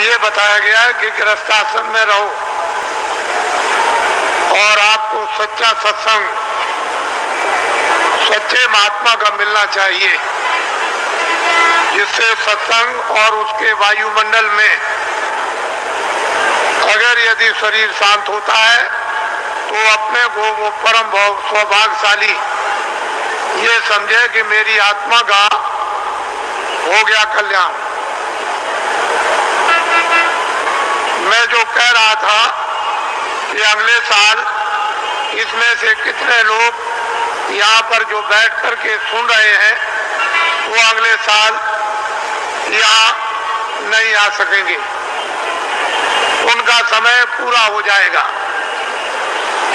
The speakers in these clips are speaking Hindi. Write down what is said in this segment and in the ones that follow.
ये बताया गया है कि गृहस्थाश्रम में रहो और आपको सच्चा सत्संग सच्चे महात्मा का मिलना चाहिए, जिससे सत्संग और उसके वायुमंडल में अगर यदि शरीर शांत होता है तो अपने को वो परम सौभाग्यशाली ये समझे कि मेरी आत्मा का हो गया कल्याण। मैं जो कह रहा था कि अगले साल इसमें से कितने लोग यहाँ पर जो बैठ करके सुन रहे हैं वो अगले साल यहाँ नहीं आ सकेंगे, उनका समय पूरा हो जाएगा।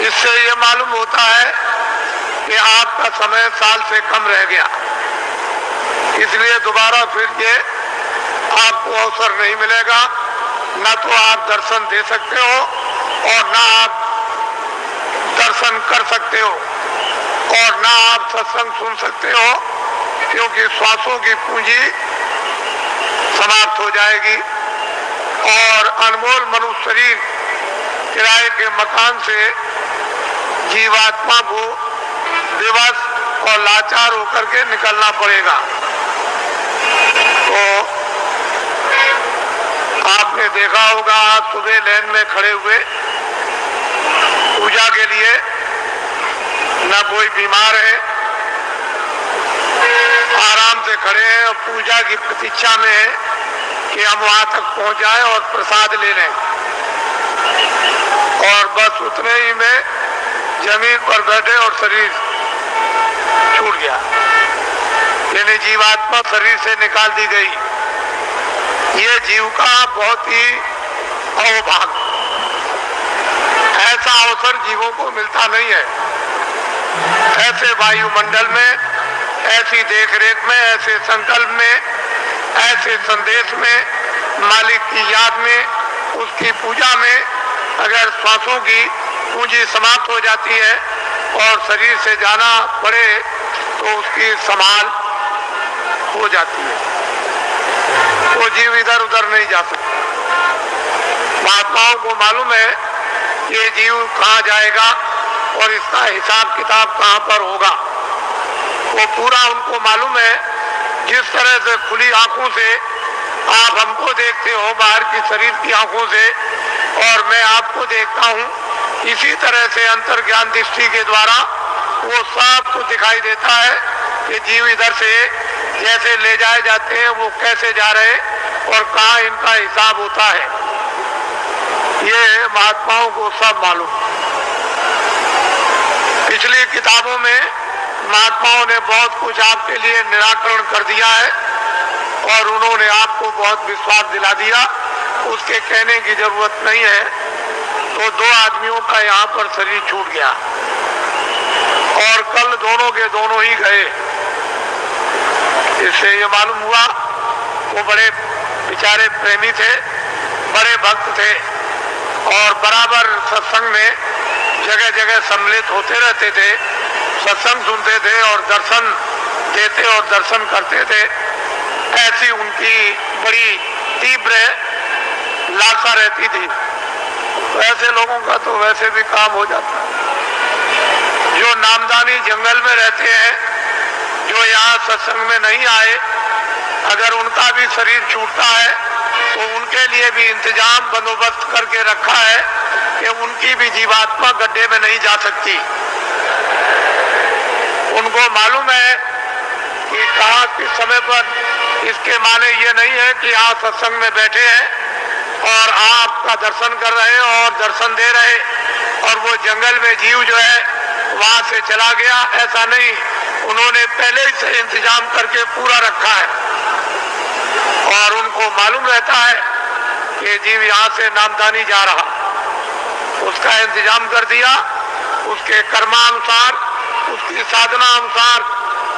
इससे ये मालूम होता है कि आपका समय साल से कम रह गया, इसलिए दोबारा फिर ये आपको अवसर नहीं मिलेगा। न तो आप दर्शन दे सकते हो और न आप दर्शन कर सकते हो और न आप सत्संग सुन सकते हो, क्योंकि श्वासों की पूंजी समाप्त हो जाएगी और अनमोल मनुष्य शरीर किराए के मकान से जीवात्मा को विवश और लाचार होकर के निकलना पड़ेगा। तो आपने देखा होगा, आज सुबह लाइन में खड़े हुए पूजा के लिए, न कोई बीमार है, आराम से खड़े हैं और पूजा की प्रतीक्षा में है कि हम वहां तक पहुंच जाएं और प्रसाद ले लें, और बस उतने ही में जमीन पर बैठे और शरीर छूट गया, यानी जीवात्मा शरीर से निकाल दी गई। ये जीव का बहुत ही अहोभाग्य, ऐसा अवसर जीवों को मिलता नहीं है। ऐसे वायुमंडल में, ऐसी देखरेख में, ऐसे संकल्प में, ऐसे संदेश में, मालिक की याद में, उसकी पूजा में अगर श्वासों की पूंजी समाप्त हो जाती है और शरीर से जाना पड़े तो उसकी संभाल हो जाती है, वो जीव इधर उधर नहीं जा सकता। महात्माओं को मालूम है ये जीव कहाँ जाएगा और इसका हिसाब किताब कहाँ पर होगा, वो पूरा उनको मालूम है। जिस तरह से खुली आंखों से आप हमको देखते हो बाहर की शरीर की आंखों से और मैं आपको देखता हूँ, इसी तरह से अंतर ज्ञान दृष्टि के द्वारा वो सब कुछ दिखाई देता है कि जीव इधर से जैसे ले जाए जाते हैं वो कैसे जा रहे और कहाँ इनका हिसाब होता है, ये महात्माओं को सब मालूम। पिछली किताबों में महात्माओं ने बहुत कुछ आपके लिए निराकरण कर दिया है और उन्होंने आपको बहुत विश्वास दिला दिया, उसके कहने की जरूरत नहीं है। तो दो आदमियों का यहाँ पर शरीर छूट गया और कल दोनों के दोनों ही गए। इससे ये मालूम हुआ वो बड़े बेचारे प्रेमी थे, बड़े भक्त थे और बराबर सत्संग में जगह जगह सम्मिलित होते रहते थे, सत्संग सुनते थे और दर्शन देते और दर्शन करते थे। ऐसी उनकी बड़ी तीव्र लालसा रहती थी। तो ऐसे लोगों का तो वैसे भी काम हो जाता है। जो नामदानी जंगल में रहते हैं, जो यहाँ सत्संग में नहीं आए, अगर उनका भी शरीर छूटता है तो उनके लिए भी इंतजाम बंदोबस्त करके रखा है कि उनकी भी जीवात्मा गड्ढे में नहीं जा सकती। उनको मालूम है कि कहाँ किस समय पर, इसके माने ये नहीं है कि आप सत्संग में बैठे हैं और आपका दर्शन कर रहे और दर्शन दे रहे और वो जंगल में जीव जो है वहां से चला गया, ऐसा नहीं। उन्होंने पहले ही से इंतजाम करके पूरा रखा है और उनको मालूम रहता है कि जीव यहाँ से नामदानी जा रहा, उसका इंतजाम कर दिया, उसके कर्मानुसार, उसकी साधना अनुसार,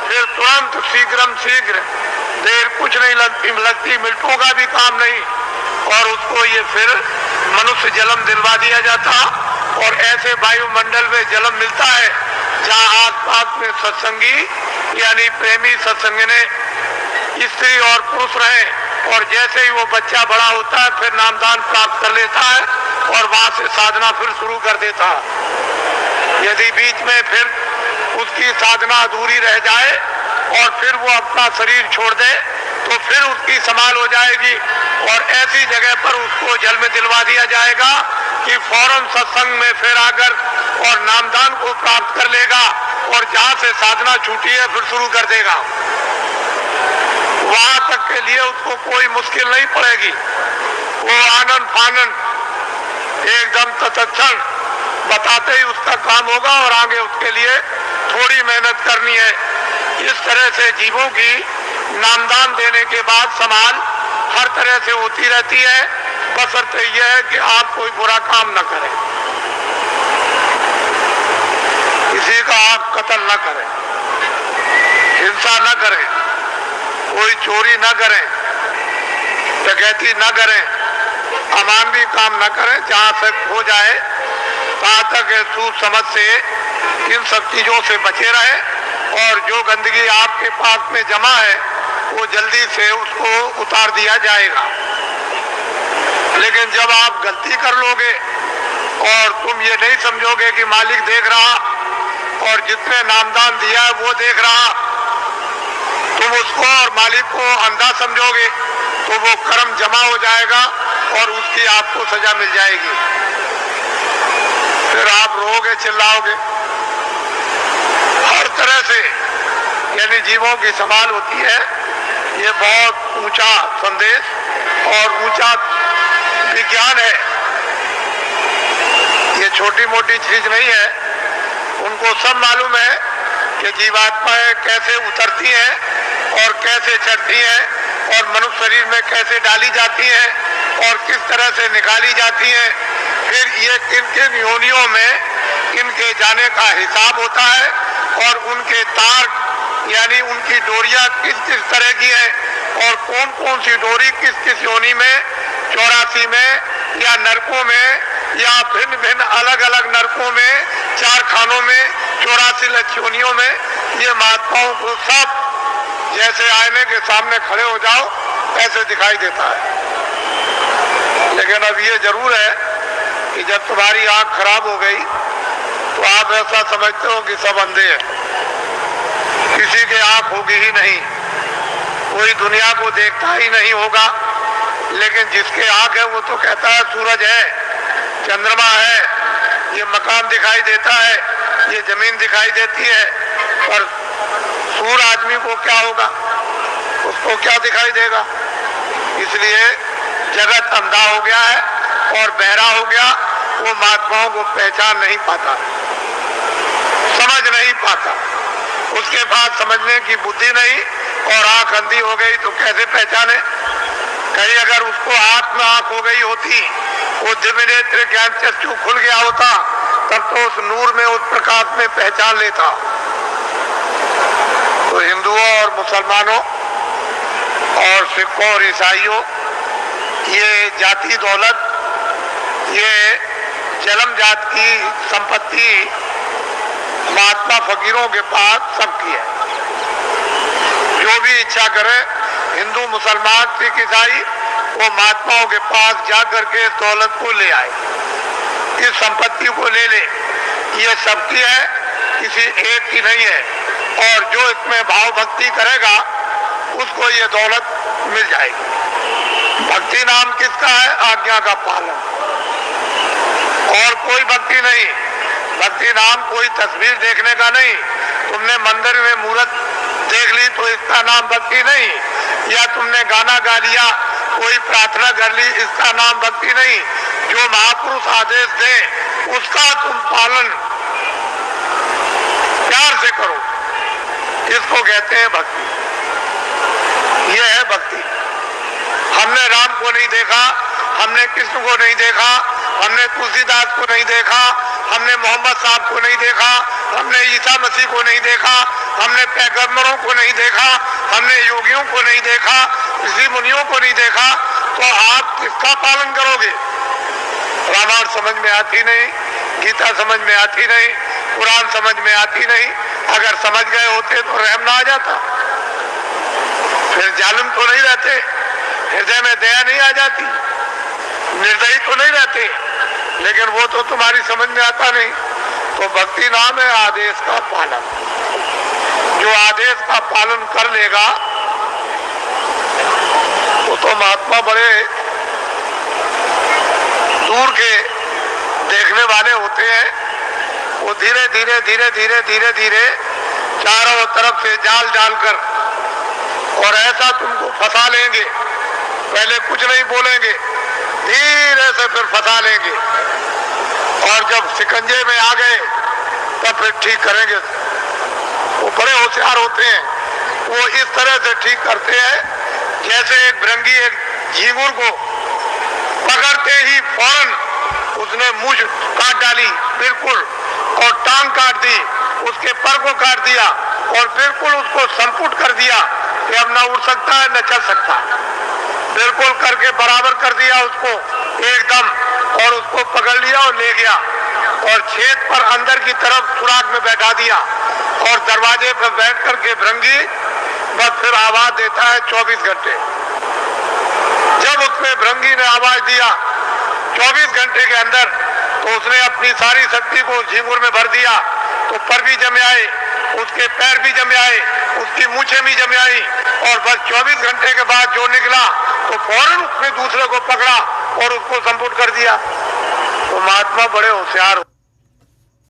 फिर तुरंत शीघ्र देर कुछ नहीं लगती, मिनटों का भी काम नहीं, और उसको ये फिर मनुष्य जन्म दिलवा दिया जाता और ऐसे वायुमंडल में जन्म मिलता है जहाँ आसपास में सत्संगी यानी प्रेमी सत्संग ने स्त्री और पुरुष रहे, और जैसे ही वो बच्चा बड़ा होता है फिर नामदान प्राप्त कर लेता है और वहां से साधना फिर शुरू कर देता है। यदि बीच में फिर उसकी साधना अधूरी रह जाए और फिर वो अपना शरीर छोड़ दे तो फिर उसकी संभाल हो जाएगी, और ऐसी जगह पर उसको जल में दिलवा दिया जाएगा कि फौरन सत्संग में फिर आकर और नामदान को प्राप्त कर लेगा, और जहां से साधना छूटी है फिर शुरू कर देगा। वहां तक के लिए उसको कोई मुश्किल नहीं पड़ेगी। वो आनंद फानंद एकदम तत्क्षण बताते ही उसका काम होगा, और आगे उसके लिए थोड़ी मेहनत करनी है। इस तरह से जीवों की नामदान देने के बाद संभाल हर तरह से होती रहती है, बशर्ते यह है कि आप कोई बुरा काम न करें, किसी का आप कत्ल न करें, हिंसा न करें, कोई चोरी न करें, डकैती न करें, अमानवीय काम न करें। जहां तक हो जाए तहां तक सूझ समझ से इन सब चीजों से बचे रहे, और जो गंदगी आपके पास में जमा है वो जल्दी से उसको उतार दिया जाएगा। लेकिन जब आप गलती कर लोगे और तुम ये नहीं समझोगे कि मालिक देख रहा और जितने नामदान दिया है वो देख रहा, तुम उसको और मालिक को अंधा समझोगे तो वो कर्म जमा हो जाएगा और उसकी आपको सजा मिल जाएगी। फिर आप रोओगे, चिल्लाओगे। हर तरह से यानी जीवों की संभाल होती है। ये बहुत ऊंचा संदेश और ऊंचा विज्ञान है। ये छोटी मोटी चीज नहीं है। उनको सब मालूम है कि जीवात्माएं कैसे उतरती हैं और कैसे चढ़ती हैं और मनुष्य शरीर में कैसे डाली जाती हैं और किस तरह से निकाली जाती हैं। फिर ये किन किन योनियों में इनके जाने का हिसाब होता है और उनके तार यानी उनकी डोरियां किस किस तरह की है और कौन कौन सी डोरी किस किस योनि में, 84 में या नरकों में या भिन्न भिन्न अलग अलग नरकों में, 4 खानों में, 84 लक्ष्योनियों में, ये महात्माओं को सब जैसे आईने के सामने खड़े हो जाओ ऐसे दिखाई देता है। लेकिन अब ये जरूर है कि जब तुम्हारी आंख खराब हो गई तो आप ऐसा समझते हो कि सब अंधे हैं, किसी के आंख होगी ही नहीं, कोई दुनिया को देखता ही नहीं होगा। लेकिन जिसके आंख है वो तो कहता है सूरज है, चंद्रमा है, ये मकान दिखाई देता है, ये जमीन दिखाई देती है। पर सूर आदमी को क्या होगा, उसको क्या दिखाई देगा। इसलिए जगत अंधा हो गया है और बहरा हो गया। वो महात्माओं को पहचान नहीं पाता, समझ नहीं पाता, उसके पास समझने की बुद्धि नहीं और आंख अंधी हो गई तो कैसे पहचाने। कहीं अगर उसको हाथ में आंख हो गई होती, वो दिव्य नेत्र ज्ञान चक्षु खुल गया होता, तब तो उस नूर में, उस प्रकाश में पहचान लेता। तो हिंदुओं और मुसलमानों और सिखों और ईसाइयों, ये जाति दौलत, ये जन्म जात की संपत्ति महात्मा फकीरों के पास सबकी है। जो भी इच्छा करे, हिंदू मुसलमान सिख ईसाई, वो महात्माओं के पास जाकर के दौलत को ले आए, इस संपत्ति को ले ले। ये सबकी है, किसी एक की नहीं है। और जो इसमें भाव भक्ति करेगा उसको ये दौलत मिल जाएगी। भक्ति नाम किसका है? आज्ञा का पालन, और कोई भक्ति नहीं। भक्ति नाम कोई तस्वीर देखने का नहीं। तुमने मंदिर में मूर्त देख ली तो इसका नाम भक्ति नहीं, या तुमने गाना गा लिया, कोई प्रार्थना कर ली, इसका नाम भक्ति नहीं। जो महापुरुष आदेश दे उसका तुम पालन प्यार से करो, इसको कहते हैं भक्ति। ये है भक्ति। हमने राम को नहीं देखा, हमने कृष्ण को नहीं देखा, हमने तुलसीदास को नहीं देखा, हमने मोहम्मद साहब को नहीं देखा, हमने ईसा मसीह को नहीं देखा, हमने पैगंबरों को नहीं देखा, हमने योगियों को नहीं देखा, ऋषि मुनियों को नहीं देखा, तो आप किसका पालन करोगे? रामायण समझ में आती नहीं, गीता समझ में आती नहीं, कुरान समझ में आती नहीं। अगर समझ गए होते तो रहम ना आ जाता। फिर जालिम तो नहीं रहते, हृदय में दया नहीं आ जाती, निर्दयी तो नहीं रहते, लेकिन वो तो तुम्हारी समझ में आता नहीं। तो भक्ति नाम है आदेश का पालन। जो आदेश का पालन कर लेगा वो तो महात्मा बड़े दूर के देखने वाले होते हैं। वो धीरे धीरे धीरे धीरे धीरे धीरे चारों तरफ से जाल डालकर और ऐसा तुमको फंसा लेंगे, पहले कुछ नहीं बोलेंगे, धीरे से फिर फंसा लेंगे, और जब शिकंजे में आ गए तब फिर ठीक करेंगे। वो बड़े होशियार होते हैं, वो इस तरह से ठीक करते हैं जैसे एक भृंगी एक झींगुर को पकड़ते ही फौरन उसने मूंछ काट डाली बिल्कुल, और टांग काट दी, उसके पर को काट दिया और बिल्कुल उसको संपुट कर दिया कि अब न उड़ सकता है न चल सकता, बिल्कुल करके बराबर कर दिया उसको एकदम, और उसको पकड़ लिया और ले गया और छेद पर अंदर की तरफ सुराग में बैठा दिया, और दरवाजे पर बैठ करके भृंगी बस फिर आवाज देता है 24 घंटे। जब उसने भृंगी ने आवाज दिया 24 घंटे के अंदर, तो उसने अपनी सारी शक्ति को झींगुर में भर दिया, तो पर भी जमे आए, उसके पैर भी जमे आए, उसकी मूछें भी जमे आई, और बस 24 घंटे के बाद जो निकला तो फौरन उसने दूसरे को पकड़ा और उसको संपुट कर दिया। तो महात्मा बड़े होशियार